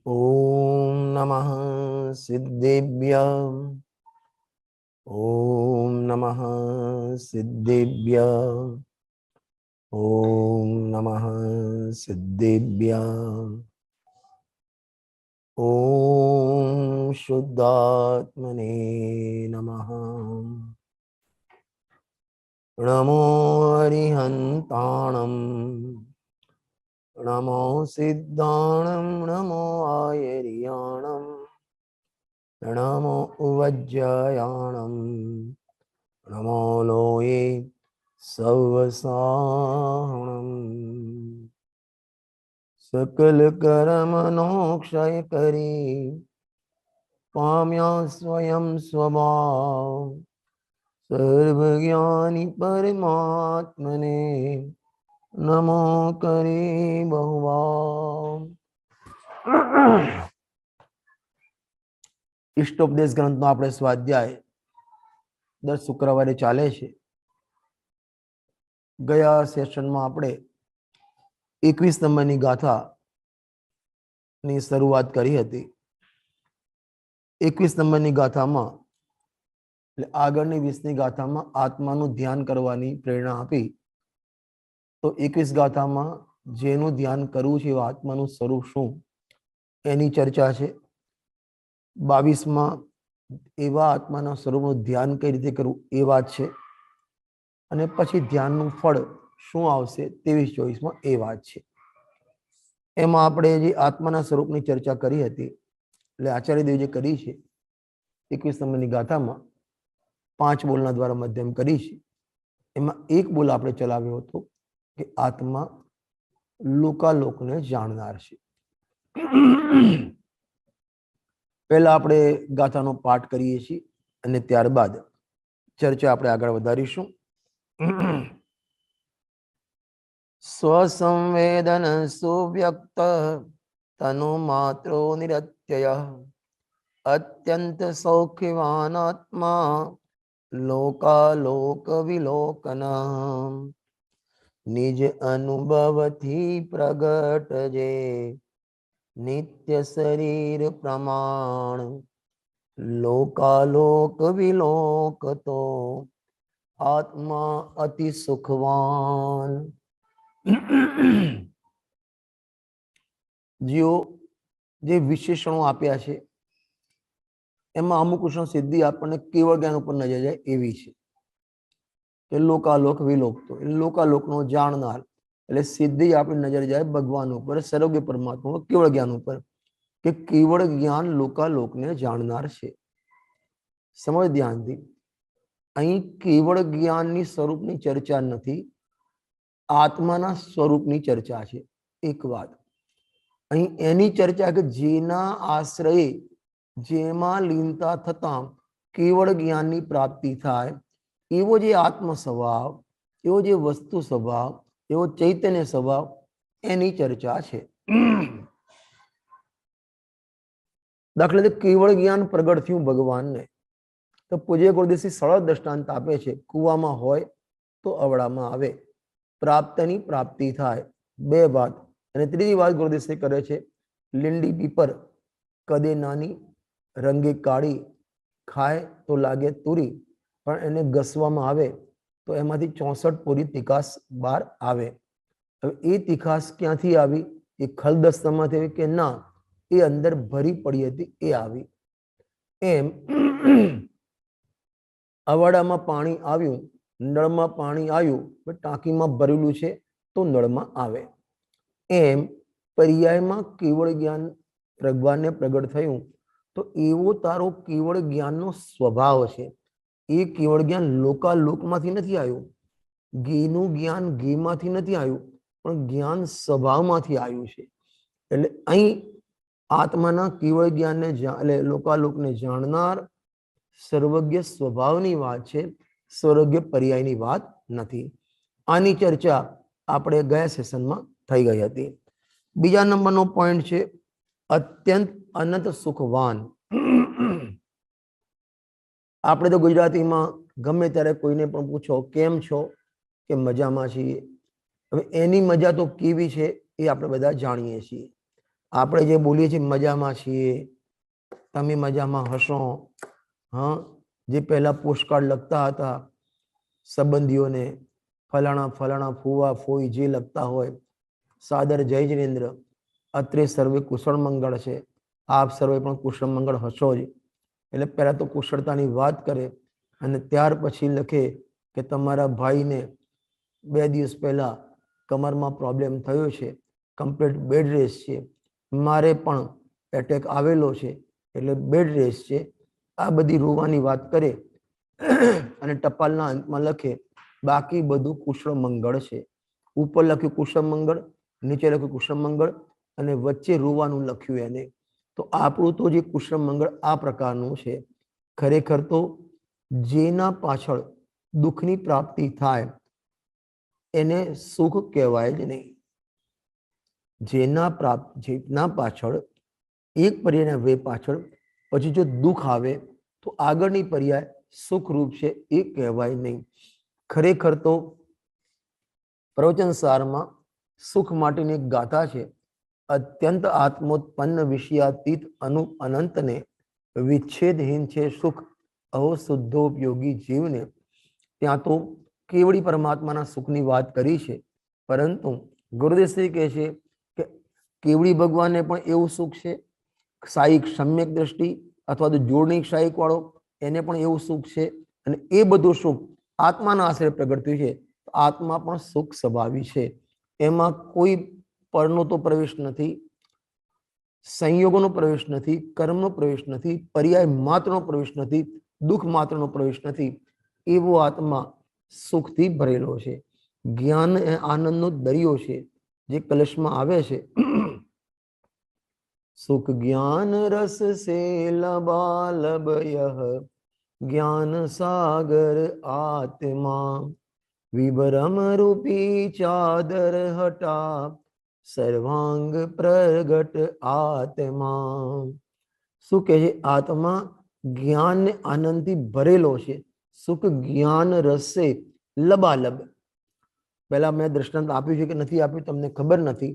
ओम नमः सिद्धेभ्यः। ओम नमः सिद्धेभ्यः। ओम नमः सिद्धेभ्यः। ओम शुद्धात्मने नमः। नमो अरिहन्ताणं नमो सिद्धाणं नमो आयर्याणं नमो उवज्जयाणं नमो लोये सवसाहणम्। सकल कर्मनो क्षय करी पाम्या स्वयं स्वभाव सर्वज्ञानी परमात्मने नमो करे बहुभाव। इष्टोपदेश ग्रंथ नो आपणे स्वाध्याय दर शुक्रवारे चाले छे। गया सेशन में आपणे 21 नंबरनी गाथा नी शुरुआत करी हती। 21 नंबरनी गाथा में એટલે આગળની 20ની ગાથામાં આત્માનું ધ્યાન કરવાની પ્રેરણા આપી। તો 21 ગાથામાં જેનું ધ્યાન કરવું છે એવા આત્માનું સ્વરૂપ શું એની ચર્ચા છે। 22માં એવા આત્માના સ્વરૂપનું ધ્યાન કઈ રીતે કરવું એ વાત છે અને પછી ધ્યાનનું ફળ શું આવશે 23-24માં એ વાત છે। એમાં આપણે જે આત્માના સ્વરૂપની ચર્ચા કરી હતી એટલે આચાર્યદેવ જે કરી છે 21 નંબરની ગાથામાં 5 બોલના द्वारा मध्यम करी छे। एमां एक बोल आपणे चलाव्यो हतो कि आत्मा लोकालोकने जाणनार छे। पहला आपणे गाथानो पाठ करीए छीए अने त्यारबाद चर्चा आपणे आगळ वधारीशुं। स्वसंवेदन सुव्यक्त तनु मात्रो निरत्ययः अत्यंत सौख्यवान आत्मा लोकालोक विलोकन निज अनुभव थी प्रगट जे नित्य शरीर प्रमाण लोकालोक विलोक तो आत्मा अति सुखवान। जीओ जे विशेषणों आप्या छे एमां अमुक सिद्धि आपने केवल ज्ञान पर नजर जाए एवी छे कि लोकालोक विलोक तो लोकालोक नो जाणनार એટલે सिद्धि आपणी नजर जाए भगवान पर सर्वज्ञ परमात्मा केवल ज्ञान पर कि केवल ज्ञान लोकालोक ने जाणनार छे। समझ ध्यान थी अहीं केवल ज्ञान नी स्वरूप नी चर्चा नहीं आत्माना स्वरूप नी चर्चा छे। एक बात अहीं एनी चर्चा कि जेना आश्रये जेमा लीनता थता केवल ज्ञान की प्राप्ति थाय एवो जे आत्म स्वभाव एवो जे वस्तु स्वभाव एवो चैतन्य स्वभाव एनी चर्चा छे। दाखला तरीके केवल ज्ञान प्रगट थयुं भगवान ने तो पूज्य गुरुदेव सरल दृष्टांत आपे छे कुवामां होय तो अवळामां आवे प्राप्तनी प्राप्ति थाय बे बात अने त्रीजी बात गुरुदेव करे छे લીંડી પીપર કદે નાની रंगे काड़ी खाए तो लागे तुरी पण एने घसवामां आवे तो एमांथी 64 पूरी तीखास बार आवे। हवे ए तीखास क्यांथी आवी ए खलदस्तामांथी आवी के ना ए अंदर भरी पड़ी हती ए आवी। एम अवाडामां पाणी आव्युं नळमां पाणी आव्युं पण टांकीमां भरेલું છે तो नळमां आवे। एम पर्यायमां केवल ज्ञान भगवानने प्रगट थयुं तो एवो तारो केवल ज्ञान नो स्वभाव है। ए केवल ज्ञान लोकालोक मांथी नहीं आयु घीनु ज्ञान घी मांथी नहीं आयु पण ज्ञान स्वभाव मांथी आयु छे। एटले अहीं आत्माना केवल ज्ञान ने एटले लोकालोक ने जाणनार सर्वज्ञ स्वभावनी वात छे सर्वज्ञ पर्यायनी वात नथी। आनी चर्चा आपणे गया सेशनमां थई गई हती। बीजा नंबरनो पॉइंट छे अत्यंत अनंत सुखवान। आपणे तो गुजराती में गमे त्यारे कोईने पण पूछो केम छो के मजामां छीए। हवे एनी मजा तो केवी छे ए आपणे बधा जाणीए छीए। આપણે જે બોલીએ છીએ મજામાં છીએ, તમે મજામાં હશો, હા, જે પહેલા પોસ્ટકાર્ડ લખતા હતા સંબંધીઓને, ફલાણા ફલાણા ફુવા ફોઈ જે લખતા હોય, સાદર જય જિનેન્દ્ર, અત્રે સર્વે કુશળ મંગળ છે, આપ સર્વે પણ કુશળ મંગળ હશો જ. એટલે પહેલા તો કુશળતાની વાત કરે અને ત્યાર પછી લખે કે તમારા ભાઈને 2 દિવસ પહેલા કમરમાં પ્રોબ્લેમ થયો છે, કમ્પ્લીટ બેડ રેસ્ટ છે, મારે પણ એટેક આવેલો છે એટલે બેડ રેસ્ટ છે. આ બધી રોવાની વાત કરે અને ટપાલના અંતમાં લખે બાકી બધું કુશળ મંગળ છે. ઉપર લખ્યું કુશળ મંગળ, નીચે લખ્યું કુશળ મંગળ અને વચ્ચે રોવાનું લખ્યું એને. તો આપણું તો જે કુશળ મંગળ આ પ્રકારનું છે. ખરેખર તો જેના પાછળ દુઃખની પ્રાપ્તિ થાય એને સુખ કહેવાય જ નહીં. જેના પાછળ એક પર્યાયના વે પાછળ પછી જો દુઃખ આવે તો આગળની પર્યાય સુખરૂપ છે એ કહેવાય નહીં. ખરેખર તો પ્રવચન સારમાં સુખ માટેની એક ગાથા છે. અત્યંત આત્મોત્પન્ન વિષયાતીત અનંતને વિચ્છેદહીન છે સુખ અહો શુદ્ધોપયોગી જીવને. ત્યાં તો કેવડી પરમાત્માના સુખની વાત કરી છે, પરંતુ ગુરુદેવશ્રી કહે છે કે કેવડી ભગવાનને પણ એવું સુખ છે, સાયિક સમ્યક દ્રષ્ટિ અથવા તો જોડણી સાયિક વાળો એને પણ એવું સુખ છે, અને એ બધું સુખ આત્માના આશ્રય પ્રગટ થયું છે. આત્મા પણ સુખ સ્વભાવી છે, એમાં કોઈ પરનો તો પ્રવેશ નથી, સંયોગોનો પ્રવેશ નથી, કર્મનો પ્રવેશ નથી, પર્યાય માત્રનો પ્રવેશ નથી, દુઃખ માત્રનો પ્રવેશ નથી. એવો આત્મા સુખથી ભરેલો છે. જ્ઞાન એ આનંદનો દરિયો છે જે કલશમાં આવે છે. સુખ જ્ઞાન રસ સે લબાલબ યહ જ્ઞાન સાગર આત્મા વિભરમ રૂપી ચાદર હટા સર્વાંગ પ્રગટ આત્મા. શું કહે છે? આત્મા જ્ઞાન ને આનંદથી ભરેલો છે. સુખ જ્ઞાન રસે લબાલબ. પહેલા મેં દ્રષ્ટાંત આપ્યું છે કે નથી આપ્યું તમને ખબર નથી.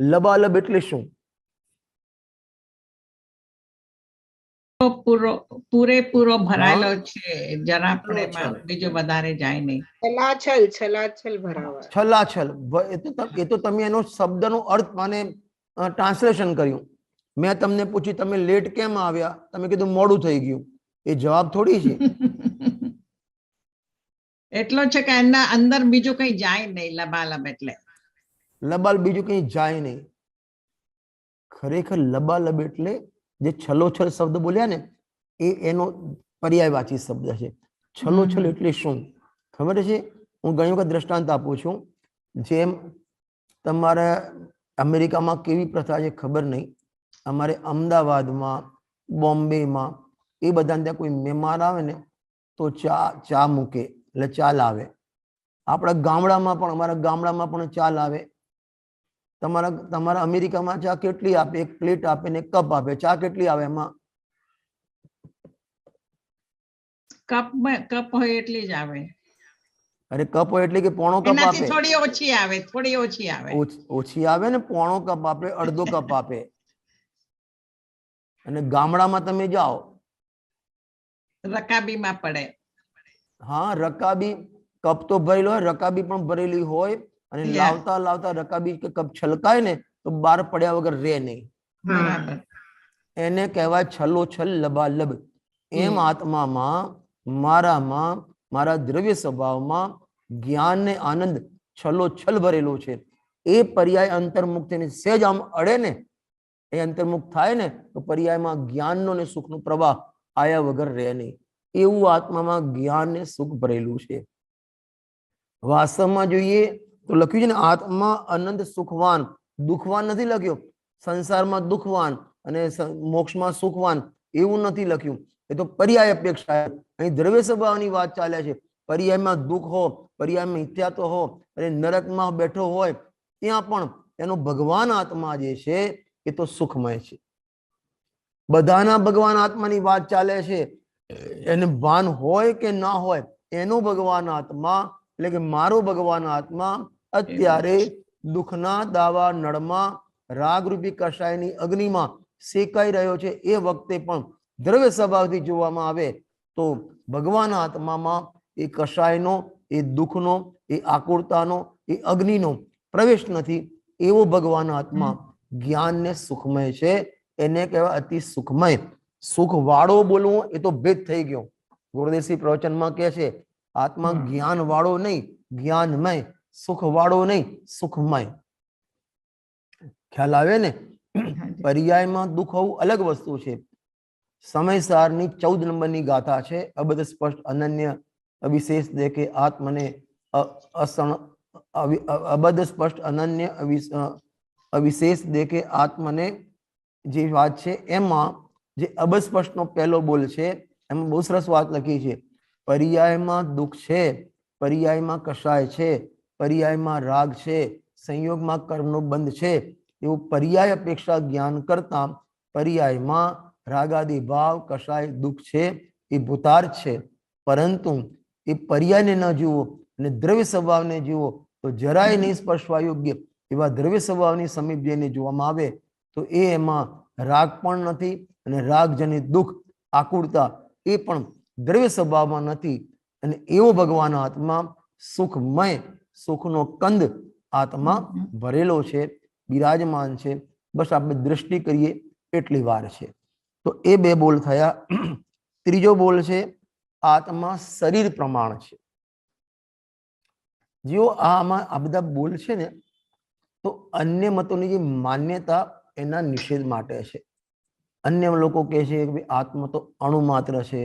લબાલબ એટલે શું? પૂરેપૂરો ભરાયેલો છે, જરા પણ એમાં બીજું વધારે જાય નહીં. છલાછલ ભરાવા. છલાછલ. એ તો તમે એનો શબ્દનો અર્થ માને ટ્રાન્સલેશન કર્યું. મેં તમને પૂછ્યું તમે લેટ કેમ આવ્યા, તમે કીધું મોડું થઈ ગયું. એ જવાબ થોડી છે. એટલો છે કે એના અંદર બીજું કઈ જાય નહીં. લબાલબ એટલે લબાલ બીજું કઈ જાય નહીં. ખરેખર લબાલબ એટલે જે છલોછલ શબ્દ બોલ્યા ને એનો પર્યાયવાચી શબ્દ છે. છલોછલ એટલે શું ખબર છે? હું ઘણી વખત દ્રષ્ટાંત આપું છું. જેમ તમારે અમેરિકામાં કેવી પ્રથા છે ખબર નહીં, અમારે અમદાવાદમાં, બોમ્બેમાં એ બધાને ત્યાં કોઈ મહેમાન આવે ને તો ચા મૂકે એટલે ચા લાવે. આપણા ગામડામાં પણ, અમારા ગામડામાં પણ ચા લાવે. તમારા અમેરિકામાં ચા કેટલી આપે? એક પ્લેટ આપે ને કપ આપે. ચા કેટલી આવે એમાં? કપ હોય એટલી જ આવે. અરે કપ હોય એટલે કે પોણો કપ આપે? થોડી ઓછી આવે, થોડી ઓછી આવે. ઓછી આવે ને, પોણો કપ આપે, અડધો કપ આપે. અને ગામડામાં તમે જાઓ, રકાબીમાં પડે. હા, રકાબી કપ તો ભરેલો હોય, રકાબી પણ ભરેલી હોય, અને લાવતા લાવતા રકાબી કે કપ છલકાય ને તો બહાર પડ્યા વગર રહે નહીં. બરાબર. એને કહેવાય છલોછલ લબાલબ. એમ આત્મામાં, મારામાં, મારા દ્રવ્ય સ્વભાવમાં જ્ઞાન ને આનંદ છલોછલ ભરેલો છે. એ પર્યાય અંતર્મુખ થઈને સહેજ આમ અડે ને, એ અંતર્મુખ થાય ને તો પર્યાયમાં જ્ઞાનનો ને સુખનો પ્રવાહ આયા વગર રહે નહીં. એવું આત્મામાં જ્ઞાન ને સુખ ભરેલું છે. વાસ્તવમાં જોઈએ તો લખ્યું છે ને આત્મા અનંત સુખવાન. દુઃખવાન નથી લખ્યો. સંસારમાં દુઃખવાન અને મોક્ષમાં સુખવાન એવું નથી લખ્યું. એ તો પર્યાય અપેક્ષા. અહીં દ્રવ્ય સ્વભાવની વાત ચાલે છે. પર્યાયમાં દુઃખ હો, પર્યાયમાં મિથ્યાત્વ હો, અને નરકમાં બેઠો હોય ત્યાં પણ એનો ભગવાન આત્મા જે છે એ તો સુખમય છે. બધાના ભગવાન આત્માની વાત ચાલે છે. એને ભાન હોય કે ના હોય, એનો ભગવાન આત્મા એટલે કે મારો ભગવાન આત્મા અત્યારે દુઃખના દાવા નળમાં રાગરૂપી કષાયની અગ્નિમાં શેકાઈ રહ્યો છે એ વખતે પણ દ્રવ્ય સ્વભાવથી જોવામાં આવે તો ભગવાન આત્મામાં એ કષાયનો, એ દુઃખનો, એ આકુરતાનો, એ અગ્નિનો પ્રવેશ નથી. એવો ભગવાન આત્મા જ્ઞાન ને સુખમય છે. એને કહેવાય અતિ સુખમય. સુખ વાળો બોલવું એ તો ભેદ થઈ ગયો. ગુરુદેવસિંહ પ્રવચનમાં કહે છે આત્મા જ્ઞાન વાળો નહીં, જ્ઞાનમય. સુખ વાળો નહીં, સુખમય. ખ્યાલ આવે ને? પર્યાયમાં દુઃખ હોવું અલગ વસ્તુ છે. સમયસારની 14 નંબરની ગાથા છે. અબધ સ્પષ્ટ અનન્ય અવિશેષ દેખે આત્મને અબધ સ્પષ્ટ અનન્ય અવિશેષ દેખે આત્મને જે વાત છે એમાં જે અબધ સ્પષ્ટ નો પહેલો બોલ છે એમાં બહુ સરસ વાત લખી છે. પર્યાયમાં દુઃખ છે, પર્યાયમાં કષાય છે, પર્યાયમાં રાગ છે, સંયોગમાં કર્મનો બંધ છે. એવું પર્યાય અપેક્ષા જ્ઞાન કરતા પર્યાયમાં રાગાદી ભાવ, કષાય, દુઃખ છે એ ભૂતાર્થ છે. પરંતુ એ પર્યાયને ન જુઓ અને દ્રવ્ય સ્વભાવને જુઓ તો જરાય નહીં સ્પર્શવા યોગ્ય એવા દ્રવ્ય સ્વભાવની સમીપ જઈને જોવામાં આવે તો એ એમાં રાગ પણ નથી અને રાગજનિત દુઃખ, આકુરતા એ પણ દ્રવ્ય સ્વભાવમાં નથી. અને એવો ભગવાન આત્મા સુખમય, સુખનો કંદ આત્મા ભરેલો છે, બિરાજમાન છે. બસ આપણે દ્રષ્ટિ કરીએ એટલી વાર છે. તો એ બે બોલ થયા. ત્રીજો બોલ છે આત્મા શરીર પ્રમાણ છે. જો આમાં આ બધા બોલ છે ને તો અન્ય મતોની જે માન્યતા એના નિષેધ માટે છે. અન્ય લોકો કહે છે કે આત્મા તો અણુ માત્ર છે,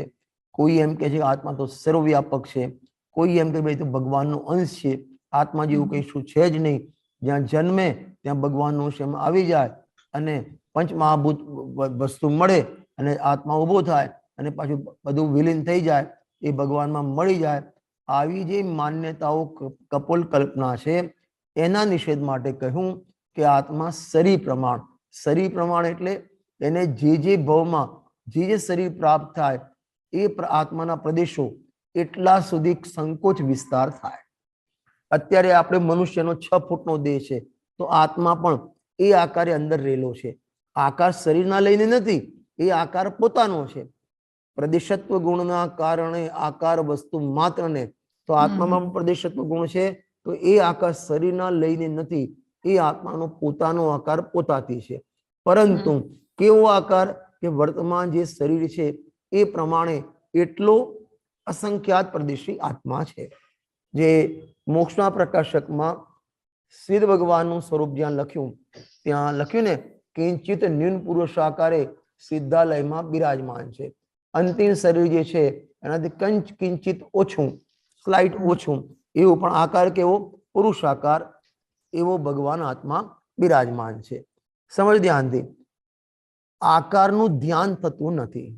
કોઈ એમ કહે છે કે આત્મા તો સર્વવ્યાપક છે, કોઈ એમ કે ભાઈ તો ભગવાનનો અંશ છે, આત્મા જેવું કશું છે જ નહીં, જ્યાં જન્મે ત્યાં ભગવાનનો અંશ એમાં આવી જાય અને પંચમહાભૂત વસ્તુ મળે અને આત્મા ઊભો થાય અને પાછું બધું વિલીન થઈ જાય, એ ભગવાનમાં મળી જાય. આવી જે માન્યતાઓ કપોલ કલ્પના છે એના નિષેધ માટે કહ્યું કે આત્મા શરીર પ્રમાણ. શરીર પ્રમાણ એટલે એને જે ભાવમાં જે શરીર પ્રાપ્ત થાય એ આત્માના પ્રદેશો એટલા સુધી સંકોચ વિસ્તાર થાય. અત્યારે આપણે મનુષ્યનો 6 ફૂટનો દેહ છે તો આત્મા પણ એ આકારે અંદર રહેલો છે. આકાર શરીરના લઈને નથી, એ આકાર પોતાનો છે. પ્રદેશત્વ ગુણના કારણે આકાર વસ્તુ માત્રને, તો આત્મામાં પ્રદેશત્વ ગુણ છે તો એ આકાર શરીરના લઈને નથી, એ આત્માનો પોતાનો આકાર પોતાથી છે. પરંતુ કેવો આકાર કે વર્તમાન જે શરીર છે એ પ્રમાણે એટલો અસંખ્યાત પ્રદેશી આત્મા છે. જે મોક્ષના પ્રકાશકમાં સિદ્ધ ભગવાનનું સ્વરૂપ જ્યાં લખ્યું ત્યાં લખ્યું ને કિંચિત ન્યૂન પુરુષાકારે સિદ્ધાલયમાં બિરાજમાન છે. અંતિમ શરીર જે છે એનાથી કિંચિત ઓછું, સ્લાઇટ ઓછું, એવું પણ આકાર કેવો પુરુષાકાર એવો ભગવાન આત્મા બિરાજમાન છે. સમજ ધ્યાનથી. આકારનું ધ્યાન થતું નથી,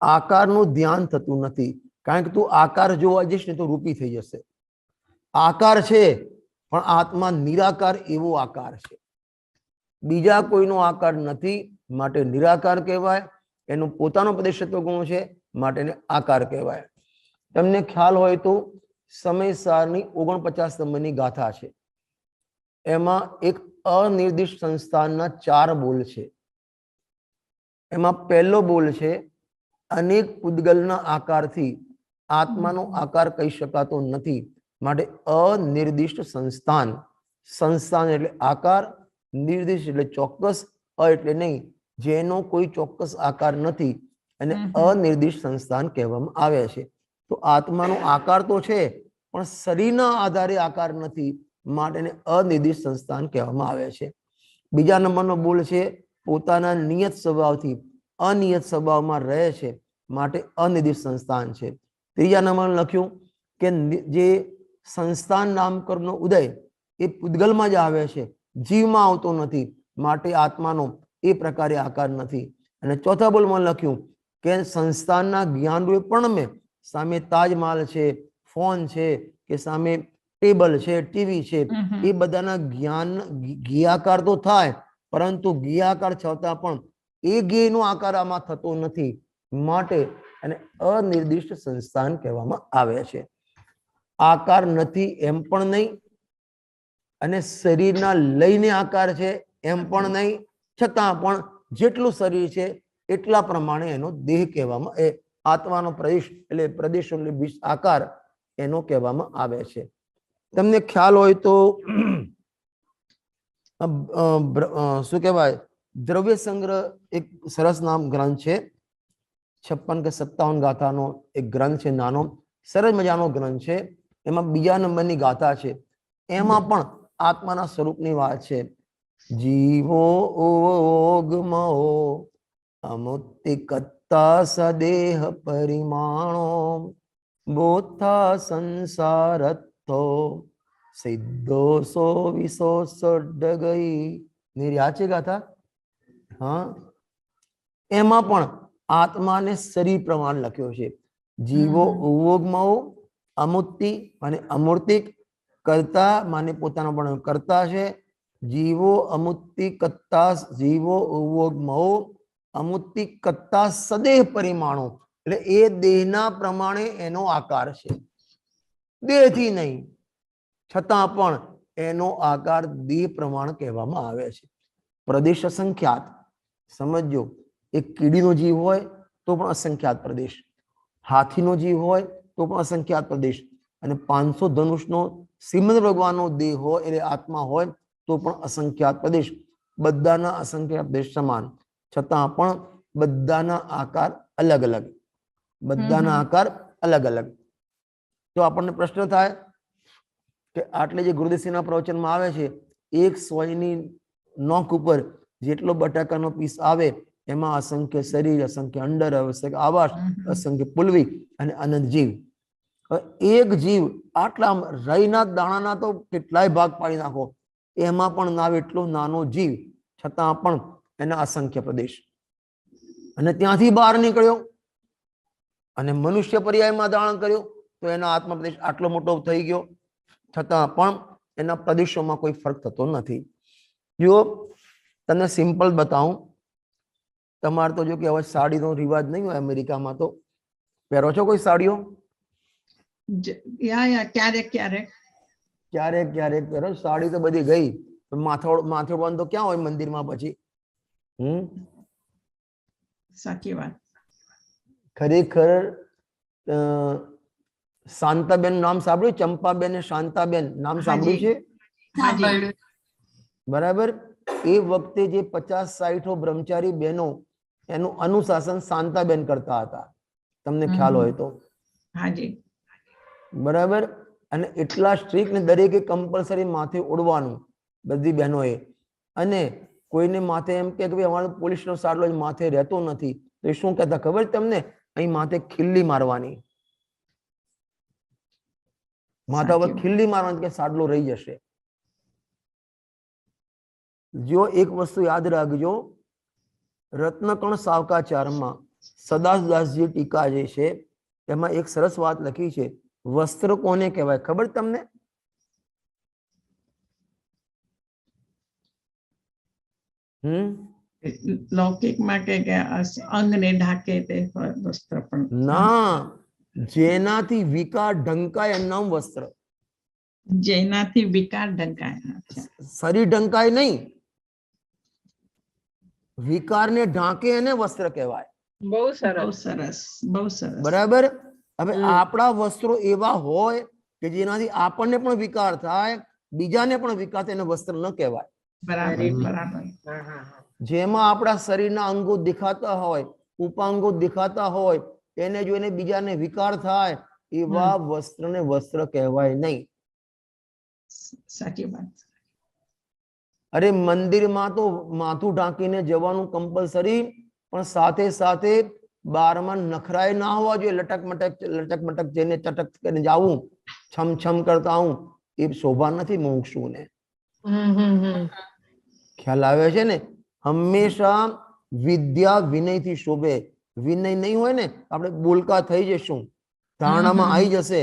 આકારનું ધ્યાન થતું નથી. કારણ કે તું આકાર જોવા જઈશ ને તો રૂપી થઈ જશે. આકાર છે પણ આત્મા નિરાકાર એવો આકાર છે, બીજા કોઈનો આકાર નથી માટે નિરાકાર કહેવાય. એનું પોતાનો પ્રદેશત્વ ગુણ છે માટે એને આકાર કહેવાય. તમને ખ્યાલ હોય તો સમયસારની 49 નંબરની ગાથા છે, એમાં એક અનિર્દિષ્ટ સંસ્થાનના 4 બોલ છે. એમાં પહેલો બોલ છે અનેક પૂદગલના આકારથી આત્માનો આકાર કહી શકાતો નથી માટે અનિર્દિષ્ટ સંસ્થાન. સંસ્થાન એટલે આકાર, નિર્દિષ્ટ એટલે ચોક્કસ, એટલે નહીં, જેનો કોઈ ચોક્કસ આકાર નથી અને અનિર્દિષ્ટ સંસ્થાન કહેવામાં આવે છે. તો આત્માનો આકાર તો છે પણ શરીરના આધારે આકાર નથી માટે એને અનિર્દિષ્ટ સંસ્થાન કહેવામાં આવે છે. બીજા નંબરનો બોલ છે પોતાના નિયત સ્વભાવથી અનિયત સ્વભાવમાં રહે છે માટે અનિર્દિષ્ટ સંસ્થાન છે. ત્રીજા નંબર લખ્યું કે જે સંસ્થાન નામકર્મનો ઉદય એ પૂદગલમાં જ આવે છે, જીવમાં આવતો નથી માટે આત્માનો એ પ્રકારે આકાર નથી. અને ચોથા બોલમાં લખ્યું કે સંસ્થાનના જ્ઞાનરૂપે પ્રણમે સામે તાજમહાલ છે, ફોન છે કે સામે ટેબલ છે, ટીવી છે, એ બધાના જ્ઞાન જ્ઞાકાર તો થાય પરંતુ જ્ઞાકાર છતાં પણ એ જ્ઞેયનો આકાર આમાં થતો નથી માટે એને અનિર્દિષ્ટ સંસ્થાન કહેવામાં આવે છે. આકાર નથી એમ પણ નહીં અને શરીરના લઈને આકાર છે એમ પણ નહીં, છતાં પણ જેટલું શરીર છે એટલા પ્રમાણે એનો દેહ કહેવામાં, એ આત્માનો પ્રદેશ એટલે પ્રદેશ એટલે આકાર એનો કહેવામાં આવે છે. તમને ખ્યાલ હોય તો શું કહેવાય, દ્રવ્ય સંગ્રહ એક સરસ નામ ગ્રંથ છે, 56 કે 57 ગાથાનો એક ગ્રંથ છે, નાનો સરસ મજાનો ગ્રંથ છે. એમાં બીજા નંબરની ગાથા છે, એમાં પણ આત્માના સ્વરૂપની વાત છે. જીવો ઓગમો અમુક્તિકત્તા સદેહ પરિમાણો બોથા સંસારત્થો સિદ્ધોસો વિશોષડગઈ. યાદ છે ગાથા? હા, એમાં પણ આત્માને શરીર પ્રમાણ લખ્યો છે. જીવો ઉવોગમો અમુક્તિ અને અમૂર્તિક, કરતા માને પોતાનો પણ કરતા છે. જીવો અમુક્તિ કત્તા, જીવો ઉવોગમો અમુક્તિ કત્તા સદેહ પરિમાણો, એટલે એ દેહના પ્રમાણે એનો આકાર છે, દેહથી નહીં, છતાં પણ એનો આકાર દેહ પ્રમાણ કહેવામાં આવે છે. પ્રદેશ અસંખ્યાત, સમજો, એક કીડીનો જીવ હોય તો પણ અસંખ્યાત પ્રદેશ, હાથીનો જીવ હોય તો પણ અસંખ્યાત પ્રદેશ, અને 500 ધનુષનો શ્રીમદ ભગવાનનો દેહ હોય એટલે આત્મા હોય તો પણ અસંખ્યાત પ્રદેશ. બધાના અસંખ્યાત પ્રદેશ સમાન, છતાં પણ બધાના આકાર અલગ અલગ, બધાના આકાર અલગ અલગ. તો આપણને પ્રશ્ન થાય કે આટલે જે ગુરુદેવસિંહના પ્રવચનમાં આવે છે, એક સોયની નોક ઉપર જેટલો બટાકાનો પીસ આવે એમાં અસંખ્ય શરીર, અસંખ્ય અંડર, અસંખ્ય આવાસ, અસંખ્ય પુલવી અને અનંત જીવ. એક જીવ આટલા રઈના દાણાના તો કેટલાય ભાગ પાડી નાખો, એમાં પણ ના એટલો નાનો જીવ, છતાં પણ એના અસંખ્ય પ્રદેશ. અને ત્યાંથી બહાર નીકળ્યો અને મનુષ્ય પર્યાયમાં ધારણ કર્યો તો એના આત્મા પ્રદેશ આટલો મોટો થઈ ગયો, છતાં પણ એના પ્રદેશોમાં કોઈ ફરક થતો નથી. જો તમને સિમ્પલ બતાવું, તમારે તો જો કે હવે સાડીનો રિવાજ નહીં હોય અમેરિકામાં, તો પહેરો છો કોઈ સાડીઓ? ક્યારેક ક્યારેક ક્યારેક ક્યારેક પહેરો. સાડી તો બધી ગઈ, માથે બંધ તો ક્યાં હોય મંદિરમાં પછી? સાચી વાત. ખરેખર શાંતાબેન નામ સાંભળ્યું? ચંપાબેન ને શાંતાબેન નામ સાંભળ્યું છે? બરાબર. એ વખતે જે 50-60 બ્રહ્મચારી બહેનો એનું અનુશાસન શાંતાબેન કરતા હતા, તમને ખ્યાલ હોય તો. હાજી. બરાબર. અને એટલા સ્ટ્રિક્ટ ને દરેકે કમ્પલસરી માથે ઓઢવાનું, બધી બહેનોએ. અને કોઈને માથે એમ કે ભાઈ અમારો પોલીસનો સાડલો જ માથે રહેતો નથી, તો એ શું કહેતા ખબર તમને? અહીં માથે ખીલ્લી મારવાની, માથા પર ખીલ્લી મારવાની કે સાડલો રહી જશે. જો એક વસ્તુ યાદ રાખજો, રત્નકણ સાવકાચારમાં સદાસદાસજી ટીકા જે છે એમાં એક સરસ વાત લખી છે. વસ્ત્ર કોને કહેવાય ખબર તમને? લૌકિકમાં કે અંગને ઢાકે તે વસ્ત્ર, પણ ના, જેનાથી વિકાર ઢંકાય એનું નામ વસ્ત્ર. જેનાથી વિકાર ઢંકાય, શરીર ઢંકાય નહીં, વિકારને ઢાંકે એને વસ્ત્ર કહેવાય. બહુ બહુ સરસ. સરસ, બહુ સરસ. બરાબર. હવે આપણા વસ્ત્રો એવા હોય કે જેનાથી આપણને પણ વિકાર થાય, બીજાને પણ વિકાર થાય, એને વસ્ત્ર ન કહેવાય. બરાબર, બરાબર. જેમાં આપણા શરીરના અંગો દેખાતા હોય, ઉપાંગો દેખાતા હોય, એને જોઈને બીજાને વિકાર થાય, એવા વસ્ત્રને વસ્ત્ર કહેવાય નહીં. સાચી વાત. અરે મંદિરમાં તો માથું ઢાંકીને જવાનું કમ્પલસરી, પણ સાથે સાથે બારમાં નખરાય ના હોવા જોઈએ. લટક મટક જઈને ચટક કરીને જાવું, છમ છમ કરતા આવું, એ શોભા નથી મુમુક્ષુને. ખ્યાલ આવે છે ને? હંમેશા વિદ્યા વિનયથી શોભે. વિનય નહીં હોય ને, આપણે બોલકા થઈ જશું, ધારણામાં આવી જશે,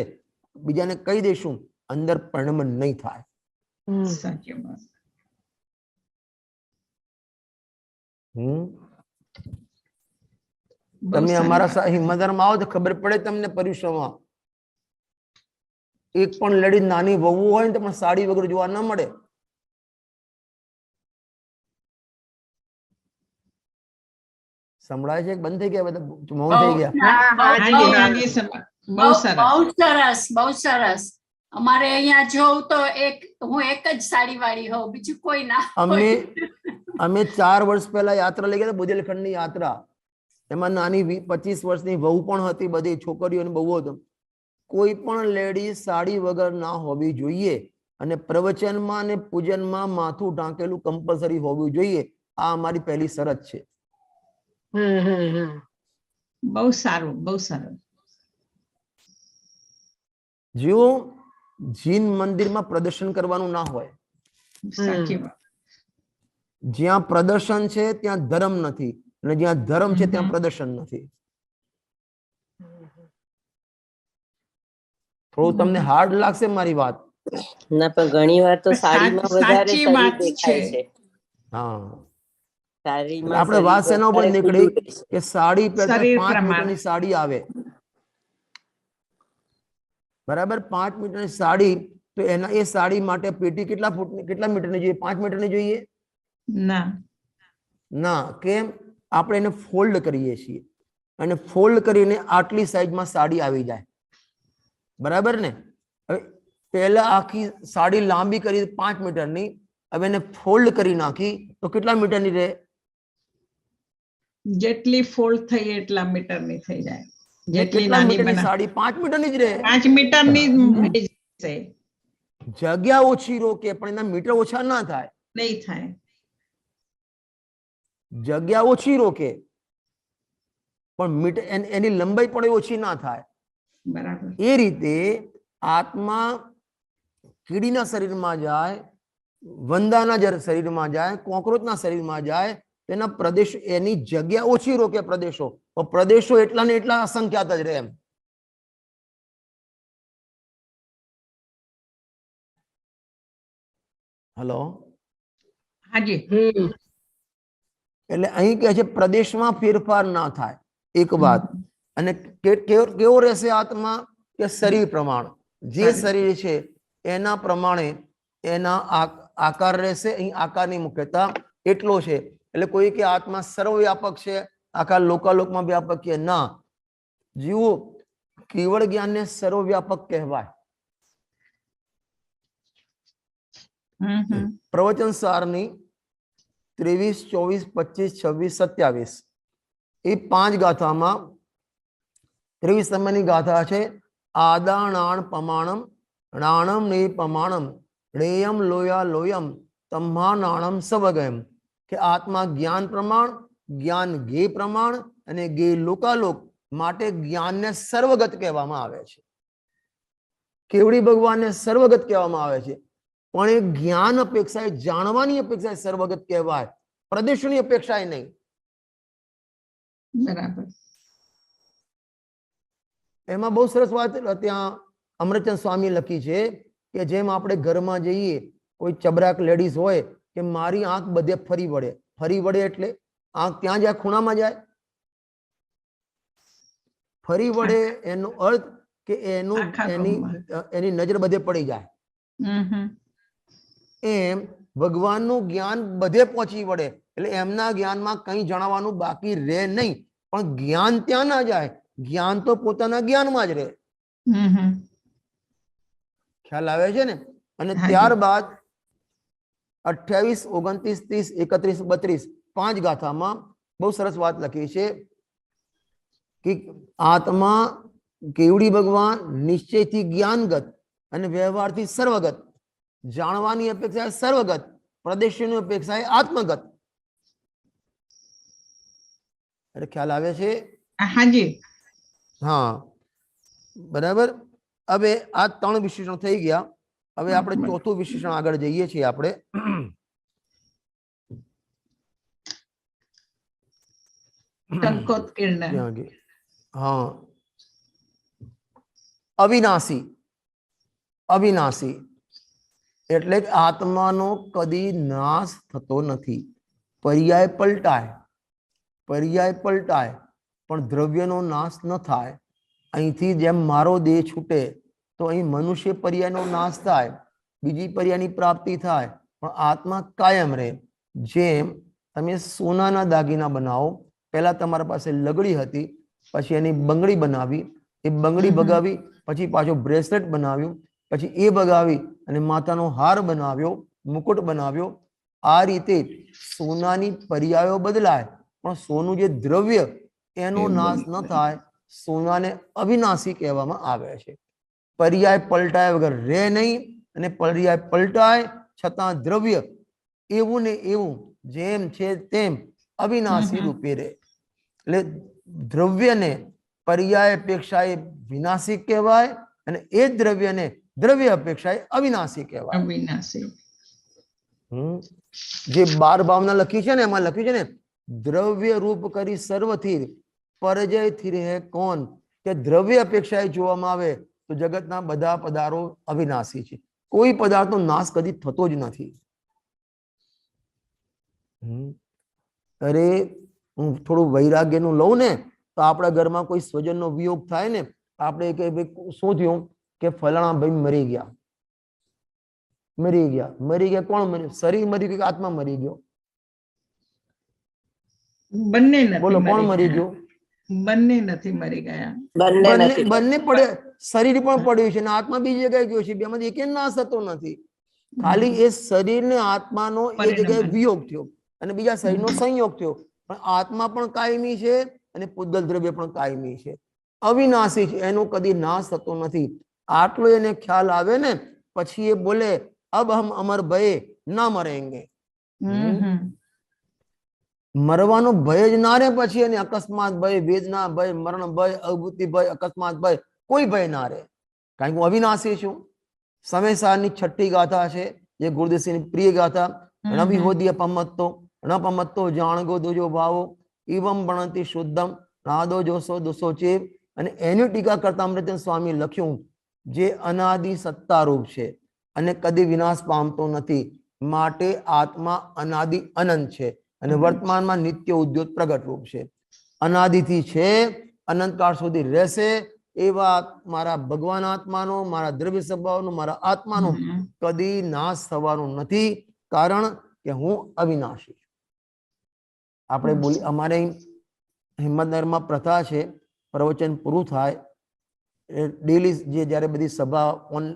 બીજાને કહી દેશું, અંદર પરિણામ નહીં થાય. સાચી વાત. તમે અમારા હિંમતનગરમાં આવો તો ખબર પડે તમને. પર્યુષણમાં એક પણ લેડી નાની વહુ હોય ને તો પણ સાડી વગર જોવા ન મળે. સંભળાય છે? બંધ થઈ ગયા બધા, મૌન થઈ ગયા? હાજી હાજી બહુ સરસ. બહુ સરસ, બહુ સરસ. અમારે અહીંયા જોઉં તો હું એક જ સાડી વાળી હોઉં, બીજું કોઈ ના હોય. અમે 4 વર્ષ પહેલા યાત્રા લઈ ગયા હતા, બુંદેલખંડની યાત્રા. એમાં નાની 25 વર્ષની વહુ પણ હતી, બધી છોકરીઓ અને બહુ હતો. કોઈ પણ લેડી સાડી વગર ના હોવી જોઈએ, અને પ્રવચનમાં અને પૂજનમાં માથું ઢાંકેલું કમ્પલસરી હોવું જોઈએ. આ અમારી પહેલી શરત છે. બહુ સારું, બહુ સરસ. જો જીન મંદિરમાં પ્રદર્શન કરવાનું ના હોય. સાચી વાત. જ્યાં પ્રદર્શન છે ત્યાં ધર્મ નથી, અને જ્યાં ધર્મ છે ત્યાં પ્રદર્શન નથી. થોડું તમને હાર્ડ લાગશે મારી વાત. ના, પણ ઘણી વાર તો સાડીમાં વધારે સાચી શરીર વાત દેખાય છે. છે. હા, સાડીમાં આપણે શરીર વાત શેના ઉપર વધારે નીકળી ખુલ્લું રહેશે. કે સાડી પહેરતા શરીર 5 પ્રમાણે. મીટરની સાડી આવે, બરાબર? 5 મીટરની સાડી, તો એના એ સાડી માટે પેટી કેટલા ફૂટની, કેટલા મીટરની જોઈએ? 5 મીટરની જોઈએ ના, ના. કેમ? આપણે એને ફોલ્ડ કરીએ છીએ, અને ફોલ્ડ કરીને આટલી સાઈઝમાં સાડી આવી જાય, બરાબર ને? હવે પહેલા આખી સાડી લાંબી કરી 5 મીટરની, હવે એને ફોલ્ડ કરી નાખી તો કેટલા મીટરની રહે? જેટલી ફોલ્ડ થઈ એટલા મીટરની થઈ જાય. જેટલી કેટલા નાની મીટરની બના સાડી? 5 મીટરની જ રહે. 5 મીટરની જ જશે. જગ્યા ઓછી રોકે પણ એના મીટર ઓછા ના થાય. નહીં થાય. જગ્યા ઓછી રોકે પણ મીટર એની લંબાઈ પણ ઓછી ના થાય. બરાબર. એ રીતે આત્મા કીડીના શરીરમાં જાય, વંદાના શરીરમાં જાય, કોકરોચના શરીરમાં જાય, તેના પ્રદેશ, એની જગ્યા ઓછી રોકે પ્રદેશો, પણ પ્રદેશો એટલા ને એટલા અસંખ્યાત જ રહે. એમ હલો, હાજી. એટલે અહીં કહે છે પ્રદેશમાં ફેરફાર ના થાય, એક વાત. અને કેવો રહેશે આત્મા? કે શરીર પ્રમાણ, જે શરીર છે એના પ્રમાણે એના આકાર રહેશે. અહીં આકારની મુખ્યતા એટલો છે. એટલે કોઈ કે આત્મા સર્વવ્યાપક છે, આખા લોકાલોકમાં વ્યાપક છે, ના. જીવો કેવળ જ્ઞાનને સર્વવ્યાપક કહેવાય. પ્રવચન સારની 23, 24, 25, 26, 27 એ 5 ગાથામાં 23 નંબરની ગાથા છે. આદાણાણ પમાણમ નાણમ ને પમાણમ રેયમ લોયા લોયમ તમ્માનાણમ સવગયમ. કે આત્મા જ્ઞાન પ્રમાણ, જ્ઞાન ગે પ્રમાણ અને ગે લોકાલોક માટે જ્ઞાનને સર્વગત કહેવામાં આવે છે. કેવડી ભગવાનને સર્વગત કહેવામાં આવે છે, પણ એ જ્ઞાન અપેક્ષાએ, જાણવાની અપેક્ષાએ સર્વગત કહેવાય, પ્રદેશોની અપેક્ષાએ નહીં. બરાબર. એમાં બહુ સરસ વાત ત્યાં અમૃતચંદ સ્વામી લખી છે કે જેમ આપણે ઘરમાં જઈએ, કોઈ ચબરાક લેડીઝ હોય કે મારી આંખ બધે ફરી વળે. ફરી વળે એટલે આંખ ત્યાં જાય, ખૂણામાં જાય. ફરી વળે એનો અર્થ કે એની નજર બધે પડી જાય. એમ ભગવાનનું જ્ઞાન બધે પહોંચી વળે, એટલે એમના જ્ઞાનમાં કંઈ જણાવવાનું બાકી રહે નહીં. પણ જ્ઞાન ત્યાં ના જાય, જ્ઞાન તો પોતાના જ્ઞાનમાં જ રહે. ખ્યાલ આવે છે ને? અને ત્યારબાદ 28, 29, 30, 31, 32 5 ગાથામાં બહુ સરસ વાત લખી છે કે આત્મા કેવડી ભગવાન નિશ્ચયથી જ્ઞાનગત અને વ્યવહારથી સર્વગત, જાણવાની અપેક્ષાએ સર્વગત, પ્રદેશની અપેક્ષાએ આત્મગત. એટલે ખ્યાલ આવે છે? હાજી. હા, બરાબર. હવે આ 3 વિશેષણ થઈ ગયા. હવે આપણે ચોથું વિશેષણ આગળ જઈએ છીએ. આપણે હા, અવિનાશી. અવિનાશી એટલે આત્માનો કદી નાશ થતો નથી. પર્યાય પલટાય, પર્યાય પલટાય, પણ દ્રવ્યનો નાશ ન થાય. અહીંથી જેમ મારો દેહ છૂટે તો અહીં મનુષ્ય પર્યાયનો નાશ થાય, બીજી પર્યાયની પ્રાપ્તિ થાય, પણ આત્મા કાયમ રહે. જેમ તમે સોનાના દાગીના બનાવો, પહેલા તમારા પાસે લગડી હતી, પછી એની બંગડી બનાવી, એ બંગડી બગાવી, પછી પાછો બ્રેસલેટ બનાવ્યું, પછી એ બગાવી અને માતાનો હાર બનાવ્યો, મુકુટ બનાવ્યો. આ રીતે સોનાની પર્યાયો બદલાય, પણ સોનું જે દ્રવ્ય એનો નાશ ન થાય. સોનાને અવિનાશી કહેવામાં આવે છે. પર્યાય પલટાય વગર રહે નહીં, અને પર્યાય પલટાય છતાં દ્રવ્ય એવું ને એવું જેમ છે તેમ અવિનાશી રૂપે રહે. એટલે દ્રવ્યને પર્યાય અપેક્ષાએ વિનાશી કહેવાય, અને એ જ દ્રવ્યને દ્રવ્ય અપેક્ષાએ અવિનાશી કહેવાય. અવિનાશી. જે 12 ભાવના લખી છે ને, એમાં લખ્યું છે ને, દ્રવ્ય રૂપ કરી સર્વથી પરજયથી રહે કોણ. કે દ્રવ્ય અપેક્ષાએ જોવામાં આવે તો જગતના બધા પદાર્થો અવિનાશી છે. કોઈ પદાર્થનો નાશ કદી થતો જ નથી. અરે હું થોડું વૈરાગ્યનું લઉં ને, તો આપણા ઘરમાં કોઈ સ્વજનનો વિયોગ થાય ને, આપણે કે ભાઈ શું થયું, કે ફલાણા ભાઈ મરી ગયા. મરી ગયા કોણ મર્યું? શરીર મરી ગયું કે આત્મા મરી ગયો? બંને નથી. બોલો કોણ મરી ગયો? બંને નથી મરી ગયા. બંને પડે. શરીર પણ પડ્યું છે ને આત્મા બીજી જગ્યાએ ગયો છે. બેમાંથી એક નાશ થતો નથી. ખાલી એ શરીર ને આત્માનો એ જગ્યાએ વિયોગ થયો અને બીજા શરીરનો સંયોગ થયો. પણ આત્મા પણ કાયમી છે અને પૂતગલ દ્રવ્ય પણ કાયમી છે, અવિનાશી છે, એનો કદી નાશ થતો નથી. આટલો એને ખ્યાલ આવે ને, પછી એ બોલે અબ હમ અમર ભય ના મરેંગે. મરવાનો ભય જ ના રહે પછી એને. અકસ્માત ભય, વેદના ભય, મરણ ભય, અવભૂતિ ભય, અકસ્માત ભય, કોઈ ભય ના રહે. કારણ કે હું અવિનાશી છું. સમયસારની 6ઠ્ઠી ગાથા છે, જે ગુરુદેવસિંહની પ્રિય ગાથા. રવિહોદીય પમત્તો નપમત્તો જાણગો દોજો ભાવો ઇવમ બણતી શુદ્ધમ નાદો જોશો દોસો ચેપ. અને એની ટીકા કરતા અમૃતચંદ સ્વામી લખ્યું, જે અનાદિ સત્તારૂપ છે અને કદી વિનાશ પામતો નથી, માટે આત્મા અનાદિ અનંત છે અને વર્તમાનમાં નિત્ય ઉદ્યોત પ્રગટ રૂપ છે. અનાદિથી છે, અનંતકાળ સુધી રહેશે એવા મારા ભગવાન આત્માનો, મારા દ્રવ્ય સ્વભાવનો, મારા આત્માનો કદી નાશ થવાનો નથી, કારણ કે હું અવિનાશી છું. આપણે બોલી, અમારે હિંમતનગરમાં પ્રથા છે, પ્રવચન પૂરું થાય ડેલી, જે જ્યારે બધી સભા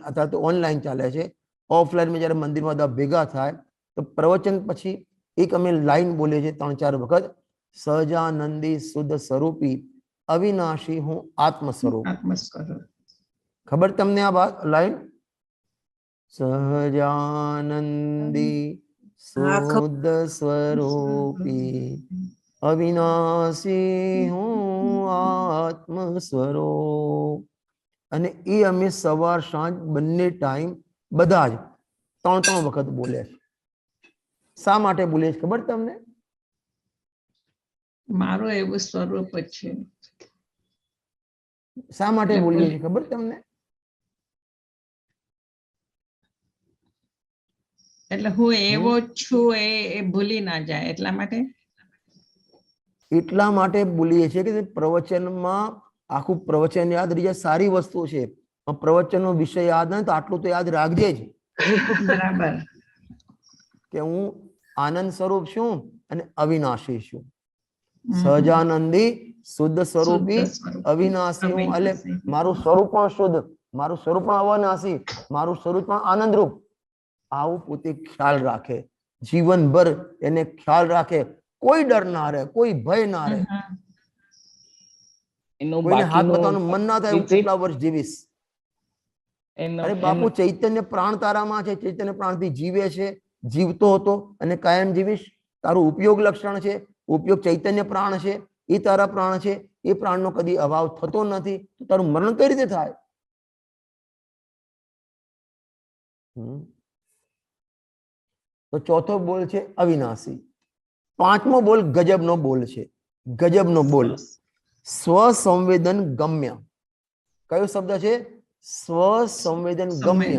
અત્યારે તો ઓનલાઈન ચાલે છે, ઓફલાઈનમાં જ્યારે મંદિરમાં બધા ભેગા થાય તો પ્રવચન પછી એક અમે લાઈન બોલીએ છીએ 3-4 વખત, સહજાનંદી શુદ્ધ સ્વરૂપી અવિનાશી હું આત્મ સ્વરૂપ. ખબર તમને આ લાઈન? સહજાનંદી શુદ્ધ સ્વરૂપી અવિનાશી હું આત્મ સ્વરૂપ. અને એ અમે સવાર સાંજ બંને ટાઈમ બધા જ 3-3 વખત બોલે છે. શા માટે બોલે છે ખબર તમને? મારું એવું સ્વરૂપ જ છે. શા માટે બોલીએ છીએ ખબર તમને? એટલે હું એવો જ છું એ ભૂલી ના જાય એટલા માટે. એટલા માટે બોલીએ છીએ કે પ્રવચનમાં આખું પ્રવચન યાદ રહી જાય, સારી વસ્તુ છે. પ્રવચનનો વિષય યાદ નથી તો આટલું તો યાદ રાખજે જ. બરાબર. કે હું આનંદ સ્વરૂપ છું અને અવિનાશી છું. સહજાનંદી શુદ્ધ સ્વરૂપી અવિનાશી હું. એટલે મારું સ્વરૂપ પણ શુદ્ધ, મારું સ્વરૂપ પણ અવિનાશી, મારું સ્વરૂપ પણ આનંદરૂપ. આવું પોતે ખ્યાલ રાખે, જીવનભર એને ખ્યાલ રાખે. કોઈ ડર ના રહે, કોઈ ભય ના રહે, કોઈને હાથ બતાવવાનું મન ના થાય હું કેટલા વર્ષ જીવીશ. અરે બાપુ, ચૈતન્ય પ્રાણ તારામાં છે, ચૈતન્ય પ્રાણથી જીવે છે, જીવતો હતો અને કાયમ જીવીશ. તારું ઉપયોગ લક્ષણ છે, ઉપયોગ ચૈતન્ય પ્રાણ છે, એ તારા પ્રાણ છે, એ પ્રાણનો કદી અભાવ થતો નથી. તો તારું મરણ કઈ રીતે થાય? તો ચોથો બોલ છે અવિનાશી. 5મો બોલ ગજબનો બોલ છે. ગજબનો બોલ સ્વસંવેદન ગમ્ય. કયો શબ્દ છે? સ્વસંવેદન ગમ્ય.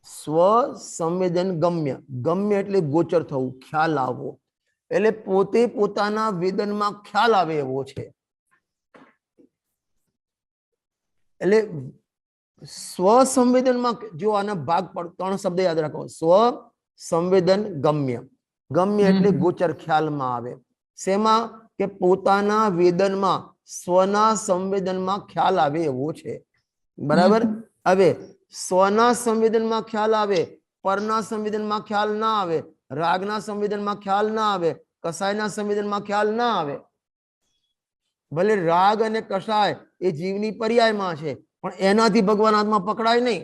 સ્વસંવેદન ગમ્ય. ગમ્ય એટલે ગોચર થવું, ખ્યાલ આવવો. એટલે પોતે પોતાના વેદનમાં ખ્યાલ આવે એવો છે. એટલે સ્વસંવેદનમાં જો આના ભાગ પર 3 શબ્દ યાદ રાખો. સ્વ સંવેદન ગમ્ય. ગમ્ય એટલે ગોચર, ખ્યાલમાં આવે. શેમાં કે પોતાના વેદનમાં સ્વના સંવેદનમાં ખ્યાલ આવે એવો છે. બરાબર. હવે સ્વના સંવેદનમાં ખ્યાલ આવે, પરના સંવેદનમાં ખ્યાલ ના આવે, રાગના સંવેદનમાં ખ્યાલ ના આવે, કસાયના સંવેદનમાં ખ્યાલ ના આવે. ભલે રાગ અને કસાય એ જીવની પર્યાયમાં છે, પણ એનાથી ભગવાન આત્મા પકડાય નહીં.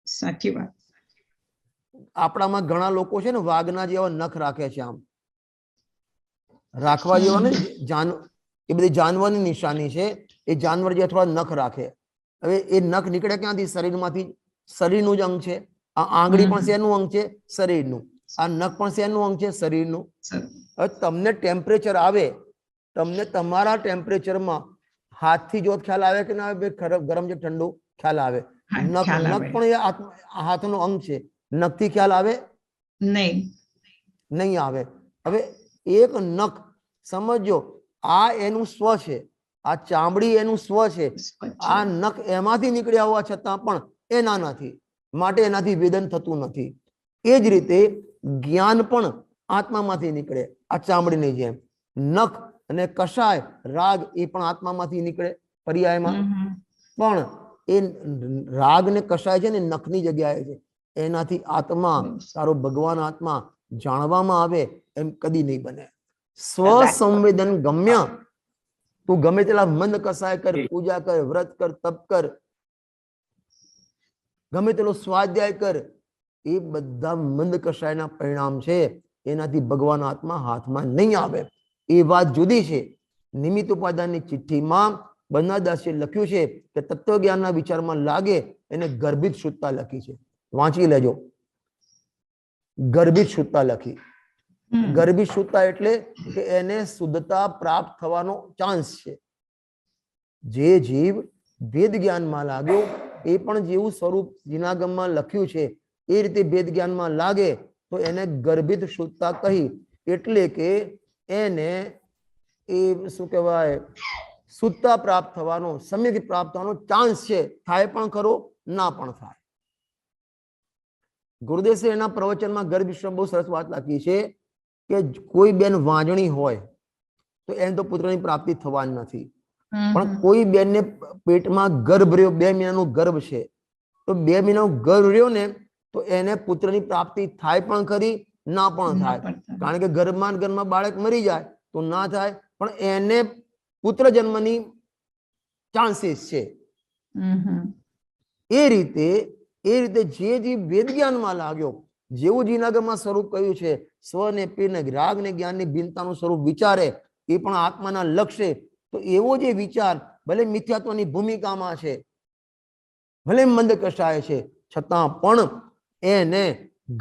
સાચી વાત. આપણામાં ઘણા લોકો છે ને વાઘના જેવા નખ રાખે છે, આમ રાખવા જેવા ને એ બધી જાનવરની નિશાની છે. એ જાનવર જે થોડા નખ રાખે. હવે એ નખ નીકળે ક્યાંથી? શરીરમાંથી. શરીરનું જ અંગ છે. આ આંગળી પણ શેનું અંગ છે? શરીરનું. આ નખ પણ શેનું અંગ છે? શરીરનું. હવે તમને ટેમ્પરેચર આવે, તમને તમારા ટેમ્પરેચરમાં હાથથી જો ખ્યાલ આવે કે ના આવે? ગરમ છે ઠંડુ ખ્યાલ આવે. નખ પણ એ હાથનો અંગ છે. નખથી ખ્યાલ આવે નહીં આવે. હવે એક નખ સમજો, આ એનું સ્વ છે, આ ચામડી એનું સ્વ છે, આ નખ એમાંથી નીકળ્યા હોવા છતાં પણ એના નથી, માટે એનાથી વેદન થતું નથી. એ જ રીતે જ્ઞાન પણ આત્મામાંથી નીકળે, આ ચામડીની જેમ. નખ અને કષાય રાગ એ પણ આત્મામાંથી નીકળે પર્યાયમાં. પણ એ રાગ ને કષાય છે ને નખની જગ્યાએ છે. એનાથી આત્મા, તારો ભગવાન આત્મા જાણવામાં આવે એમ કદી નહીં બને. સ્વસંવેદન ગમ્ય. તું ગમે તેટલા મંદ કસાય કર, પૂજા કર, વ્રત કર, તપ કર, ગમે તેટલો સ્વાધ્યાય કર, એ બધા મંદ કસાયના પરિણામ છે. એનાથી ભગવાન આત્મા હાથમાં નહીં આવે. એ વાત જુદી છે. નિમિત્ત ઉપાદાનની ચિઠ્ઠીમાં બનાદાસે લખ્યું છે કે તત્વજ્ઞાનના વિચારમાં લાગે એને ગર્ભિત શુદ્ધતા લખી છે. વાંચી લેજો. ગર્ભિત શુદ્ધતા લખી. ગર્ભિત શુદ્ધતા એટલે કે એને શુદ્ધતા પ્રાપ્ત થવાનો ચાન્સ છે. જે જીવ વેદ જ્ઞાનમાં લાગ્યો એ પણ જેવું સ્વરૂપ જીનાગમમાં લખ્યું છે એ રીતે વેદ જ્ઞાનમાં લાગે તો એને ગર્ભિત શુદ્ધતા કહી. એટલે કે એને એ શું કહેવાય, શુદ્ધતા પ્રાપ્ત થવાનો, સમ્યક પ્રાપ્ત થવાનો ચાન્સ છે. થાય પણ ખરો, ના પણ થાય. ગુરુદેવ એના પ્રવચનમાં ગર્ભ વિશ્વ બહુ સરસ વાત લખી છે કે કોઈ બેન વાંજણી હોય તો એને તો પુત્રની પ્રાપ્તિ થવાની નથી. પણ કોઈ બેનને પેટમાં ગર્ભ રહ્યો, 2 મહિનાનું ગર્ભ છે, તો 2 મહિનાનું ગર્ભ રહ્યો ને તો એને પુત્રની પ્રાપ્તિ થાય પણ ખરી, ના પણ થાય. કારણ કે ગર્ભમાં બાળક મરી જાય તો ના થાય, પણ એને પુત્ર જન્મની ચાન્સીસ છે. એ રીતે જે જીવ વેદ જ્ઞાનમાં લાગ્યો, જેવું જીનાગમમાં સ્વરૂપ કહ્યું છે, સ્વ ને પીર ને રાગ ને જ્ઞાનની ભિન્નતાનું સ્વરૂપ વિચારે, એ પણ આત્માના લક્ષ્ય. તો એવો જે વિચાર ભલે મિથ્યાત્વની ભૂમિકામાં છે, ભલે મંદ કષાય છે, છતાં પણ એને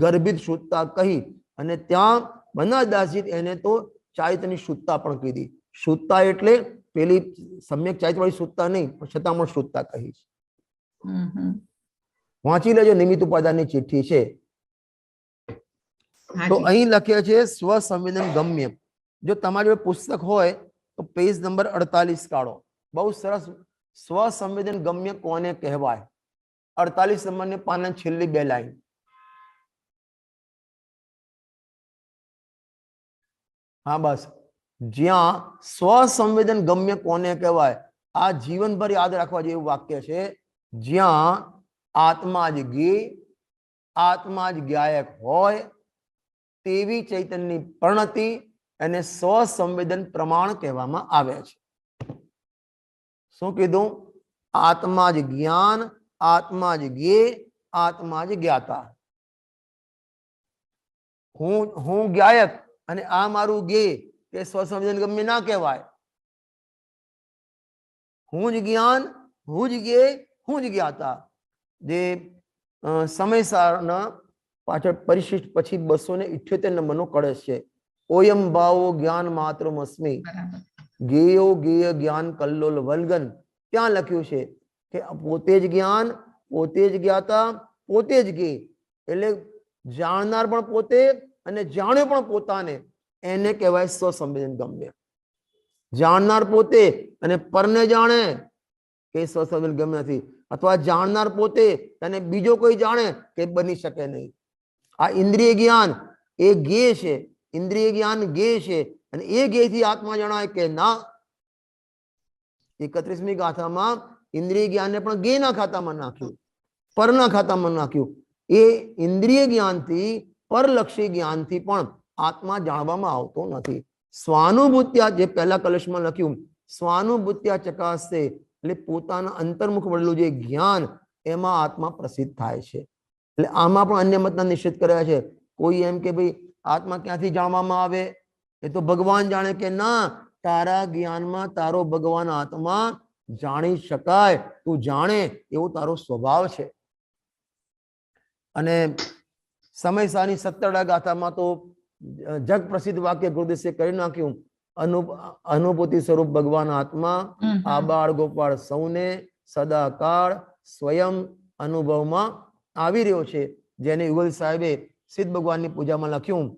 ગર્ભિત શુદ્ધતા કહી. અને ત્યાં બનાદાસજી એને તો ચારિત્રની શુદ્ધતા પણ કીધી. શુદ્ધતા એટલે પેલી સમ્યક ચારિત્રવાળી શુદ્ધતા નહીં, પણ છતાં પણ શુદ્ધતા કહી. વાંચી લેજો, નિમિત્ત ઉપાદાનની ચિઠ્ઠી છે. તો અહીં લખ્યા છે સ્વસંવેદન ગમ્ય. જો તમારી જોડે પુસ્તક હોય તો પેજ નંબર 48 કાઢો. બહુ સરસ. સ્વસંવેદન ગમ્ય કોને કહેવાય? 48 નંબરની પાના છેલ્લી 2 લાઈન. હા બસ. જ્યાં સ્વસંવેદન ગમ્ય કોને કહેવાય, આ જીવનભર યાદ રાખવા જેવું વાક્ય છે. જ્યાં આત્મા જ ગેય, આત્મા જ ગાયક હોય તેવી ચૈતન્યની પરિણતિ અને સ્વસંવેદન પ્રમાણ કહેવામાં આવે છે. શું કીધું? આત્મા જ જ્ઞાન, આત્મા જ જ્ઞેય, આત્મા જ જ્ઞાતા. હું ગાયક અને આ મારું જ્ઞેય, કે સ્વસંવેદન ગમ્ય ના કહેવાય. હું જ જ્ઞાન, હું જ જ્ઞેય, હું જ જ્ઞાતા. જે સમયસારના પાછળ પરિશિષ્ટ પછી 278 નંબરનો કળશ છે. ઓયમ ભાવો જ્ઞાન માત્રમસ્મિ જ્ઞેયો જ્ઞેય જ્ઞાન કલ્લોલ વલ્ગન. ત્યાં લખ્યું છે કે પોતે જ જ્ઞાન, પોતે જ જ્ઞાતા, પોતે જ જ્ઞેય. એટલે જાણનાર પણ પોતે અને જાણ્યો પણ પોતાને, એને કહેવાય સ્વસંવેદન ગમ્ય. જાણનાર પોતે અને પરને જાણે કે સ્વસંવેદન ગમ્ય નથી, અથવા જાણનાર પોતે અને બીજો કોઈ જાણે કે બની શકે નહીં. આ ઇન્દ્રિય જ્ઞાન એ જ્ઞેય છે, ઇન્દ્રિય જ્ઞાન જ્ઞેય છે, અને એ જ્ઞેયથી આત્મા જણાય કે ના. 31મી ગાથામાં ઇન્દ્રિય જ્ઞાનને પણ જ્ઞેયના ખાતામાં નાખ્યું, પરના ખાતામાં નાખ્યું. એ ઇન્દ્રિય જ્ઞાનથી પરલક્ષી જ્ઞાનથી પણ આત્મા જાણવામાં આવતો નથી. સ્વાનુભૂત્યા, જે પહેલા કલશમાં લખ્યું, સ્વાનુભૂત્યા ચકાસે, એટલે પોતાના અંતર્મુખ વળેલું જે જ્ઞાન, એમાં આત્મા પ્રસિદ્ધ થાય છે. એટલે આમાં પણ અન્ય મતના નિષેધ કર્યા છે. કોઈ એમ કે ભાઈ આત્મા ક્યાંથી જાણવામાં આવે, એ તો ભગવાન જાણે, કે ના, તારા જ્ઞાનમાં તારો ભગવાન આત્મા જાણી શકાય, તું જાણે એવો તારો સ્વભાવ છે. અને સમયસાની 17 ગાથામાં તો જગ પ્રસિદ્ધ વાક્ય ગુરુદેશે કરી નાખ્યું, અનુભૂતિ સ્વરૂપ ભગવાન આત્મા આ બાળ ગોપાળ સૌને સદાકાળ સ્વયં અનુભવમાં આવી રહ્યો છે. જેને યુગલ સાહેબે સિદ્ધ ભગવાનની પૂજામાં લખ્યું,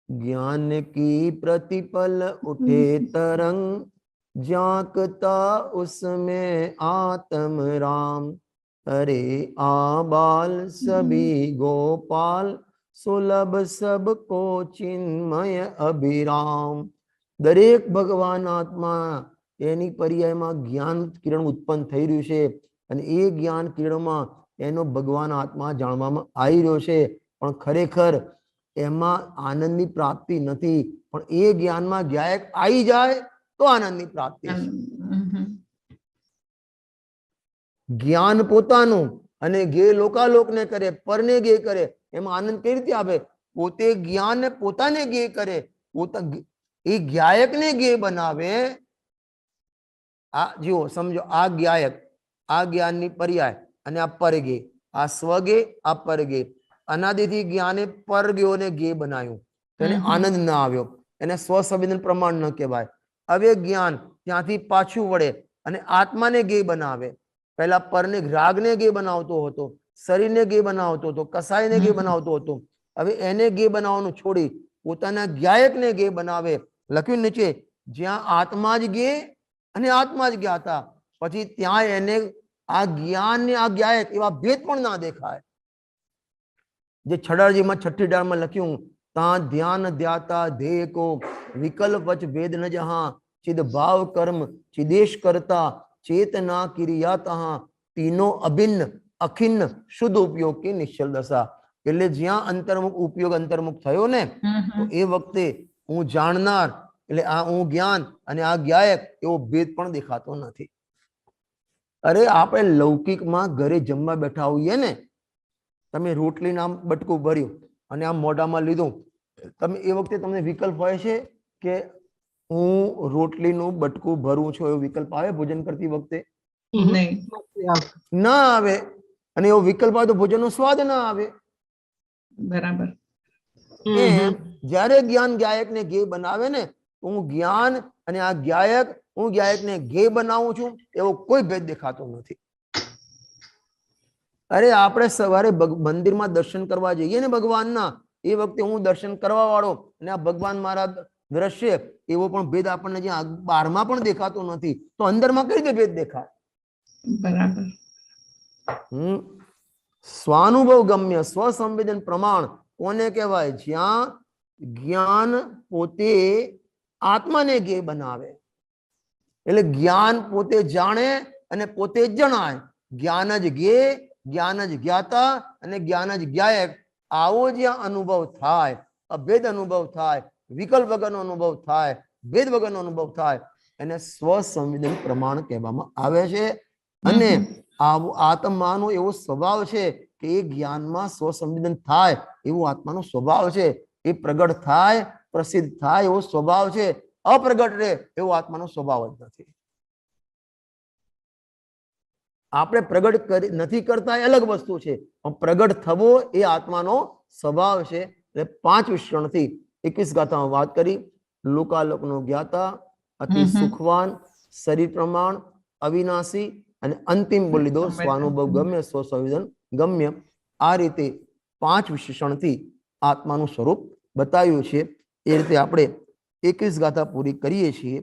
જ્ઞાન કી પ્રતિપલ ઉઠે તરંગ, જાકતા ઉસમે આત્મ રામ, અરે આ બાલ સભી ગોપાલ, સુલભ સબકો ચિન્મય અભિરામ. દરેક ભગવાન આત્મા એની પર્યાયમાં જ્ઞાન કિરણ ઉત્પન્ન થઈ રહ્યું છે, અને એ જ્ઞાન કિરણમાં એનો ભગવાન આત્મા જાણવામાં આવી રહ્યો છે. પણ ખરેખર એમાં આનંદની પ્રાપ્તિ નથી, પણ એ જ્ઞાનમાં જ્ઞાયક આવી જાય તો આનંદની પ્રાપ્તિ છે. જ્ઞાન પોતાનું અને ગે લોકાલોકને કરે, પરને ગે કરે, એમાં આનંદ કઈ રીતે આવે? પોતે જ્ઞાન પોતાને ગે કરે, એ જ્ઞાયકને ગે બનાવે. આ જુઓ, સમજો, આ જ્ઞાયક, આ જ્ઞાનની પર્યાય, અને આ પરગે, આ સ્વગે, આ પરગે. અનાદિથી જ્ઞાને પરગ્યોને ગે બનાવ્યું, તેને આનંદ ના આવ્યો, એને સ્વસંવેદન પ્રમાણ ન કહેવાય. હવે જ્ઞાન ત્યાંથી પાછું વળે અને આત્માને ગે બનાવે. પહેલા પરને રાગને ગે બનાવતો હતો, શરીરને ગે બનાવતો હતો, કસાયને ગે બનાવતો હતો. હવે એને ગે બનાવવાનું છોડી પોતાના જ્ઞાયકને ગે બનાવે. લખ્યું નીચે, જ્યાં આત્મા જ ગે અને આત્મા જ જ્ઞાતા, પછી ત્યાં એને આ જ્ઞાન ને આ જ્ઞાયક એવા ભેદ પણ ના દેખાય. જે છડાજીમાં 6ઠી ડાળમાં લખ્યું, તાં ધ્યાન ધ્યાતા ધ્યેય કો વિકલ્પ વચ ભેદ ન જહાં, ચિદ ભાવ કર્મ ચિદેશ કરતા ચેતના ક્રિયા તહાં, તીનો અભિન્ન અખિન્ન શુદ્ધ ઉપયોગ કે નિશ્ચલ દશા. એટલે જ્યાં અંતર્મુખ ઉપયોગ અંતર્મુખ થયો ને, તો એ વખતે હું જાણનાર, એટલે આ હું જ્ઞાન અને આ જ્ઞાયક એવો ભેદ પણ દેખાતો નથી. અરે આપણે લૌકિકમાં ઘરે જમવા બેઠા હોઈએ ને, તમે રોટલી નામ બટકું ભર્યું અને આમ મોઢામાં લીધું, તમે એ વખતે તમને વિકલ્પ હોય છે કે હું રોટલીનું બટકું ભરું છું, એવો વિકલ્પ આવે ભોજન કરતી વખતે? ના આવે. અને એવો વિકલ્પ આવે તો ભોજનનો સ્વાદ ના આવે. બરાબર. જ્યારે જ્ઞાન જ્ઞાયકને ગે બનાવે ને, હું જ્ઞાન અને આ જ્ઞાયક, હું જ્ઞાયકને ગે બનાવું છું, એવો કોઈ ભેદ દેખાતો નથી. અરે આપણે સવારે મંદિરમાં દર્શન કરવા જઈએ ને ભગવાનના, એ વખતે હું દર્શન કરવા વાળો અને આ ભગવાન મારા દ્રશ્ય, એવો પણ ભેદ આપણને જ્યાં બહારમાં પણ દેખાતો નથી, તો અંદરમાં કઈ રીતે ભેદ દેખાય? બરાબર. સ્વાનુભવ ગમ્ય સ્વસંવેદન પ્રમાણ કોને કહેવાય? જ્યાં જ્ઞાન પોતે આત્માને ગે બનાવે. એટલે જ્ઞાન પોતે જાણે અને પોતે જણાય. જ્ઞાન જ ગે, જ્ઞાન જ જ્ઞાતા અને જ્ઞાન જ જ્ઞાયક. આવો જ્યાં અનુભવ થાય, અભેદ અનુભવ થાય, વિકલ્પ વગરનો અનુભવ થાય, ભેદ વગરનો અનુભવ થાય, એને સ્વસંવેદન પ્રમાણ કહેવામાં આવે છે. અને આત્માનો એવો સ્વભાવ છે કે એ જ્ઞાનમાં સ્વસંવેદન થાય એવો આત્માનો સ્વભાવ છે. એ પ્રગટ થાય, પ્રસિદ્ધ થાય એવો સ્વભાવ છે. અપ્રગટ રહે એવો આત્માનો સ્વભાવ જ નથી. આપણે પ્રગટ નથી કરતા એ અલગ વસ્તુ છે, પણ પ્રગટ થવો એ આત્માનો સ્વભાવ છે. એટલે 5 વિશ્રણથી 21 ગાથામાં વાત કરી. લોકાલોકનો જ્ઞાતા, અતિ સુખવાન, શરીર પ્રમાણ, અવિનાશી, અને અંતિમ બોલી દો સ્વાનુભવ ગમ્ય સ્વસંવેદન ગમ્ય. આ રીતે 5 વિશેષણથી આત્માનું સ્વરૂપ બતાવ્યું છે. એ રીતે આપણે 21 ગાથા પૂરી કરીએ છીએ.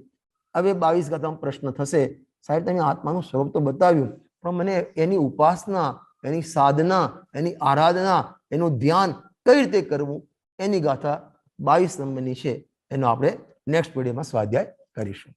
હવે 22 ગાથામાં પ્રશ્ન થશે, સાહેબ તમે આત્માનું સ્વરૂપ તો બતાવ્યું, પણ મને એની ઉપાસના, એની સાધના, એની આરાધના, એનું ધ્યાન કઈ રીતે કરવું, એની ગાથા 22 નંબરની છે, એનો આપણે નેક્સ્ટ વિડીયોમાં સ્વાધ્યાય કરીશું.